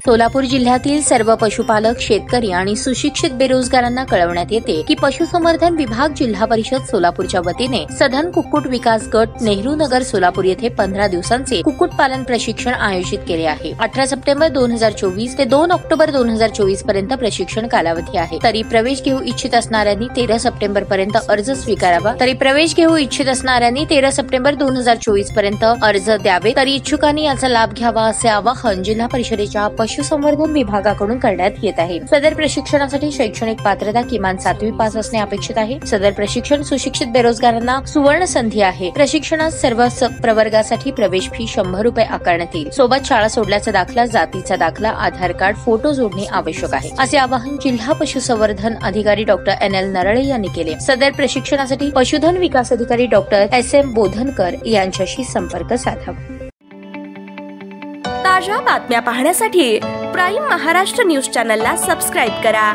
सोलापूर जिल्ह्यातील सर्व पशुपालक, शेतकरी आणि सुशिक्षित बेरोजगारांना कळवण्यात येते की पशुसंवर्धन विभाग जिल्हा परिषद सोलापूरच्या वतीने सधन कुक्कुट विकास गट नेहरू नगर सोलापूर येथे 15 दिवसांचे कुक्कुटपालन प्रशिक्षण आयोजित केले आहे। 18 सप्टेंबर 2024 ते 2 ऑक्टोबर 2024 पर्यंत प्रशिक्षण कालावधी आहे। तरी प्रवेश घेऊ इच्छित असणाऱ्यांनी 13 सप्टेंबर पर्यंत अर्ज स्वीकारावा। तरी प्रवेश घेऊ इच्छित असणाऱ्यांनी 13 सप्टेंबर 2024 पर्यंत अर्ज द्यावे। तरी इच्छुकांनी याचा लाभ घ्यावा असे आवाहन जिल्हा परिषदेच्या पशुसंवर्धन विभागाकडून करण्यात येत आहे। सदर प्रशिक्षणासाठी शैक्षणिक पात्रता किमान 7वी पास असणे अपेक्षित आहे। सदर प्रशिक्षण सुशिक्षित बेरोजगारांना सुवर्ण संधी आहे। प्रशिक्षणात सर्व प्रवर्गासाठी प्रवेश फी 100 रुपये आकारण्यात येईल। सोबत शाळा सोडल्याचा दाखला, जातीचा दाखला, आधार कार्ड, फोटो जोडणे आवश्यक आहे असे आवाहन जिल्हा पशुसंवर्धन अधिकारी डॉक्टर NL नरळे यांनी केले। सदर प्रशिक्षणासाठी पशुधन विकास अधिकारी डॉक्टर SM बोधनकर यांच्याशी संपर्क साधावा। ताज्या बातम्या पाहण्यासाठी प्राईम महाराष्ट्र न्यूज चॅनलला सबस्क्राईब करा।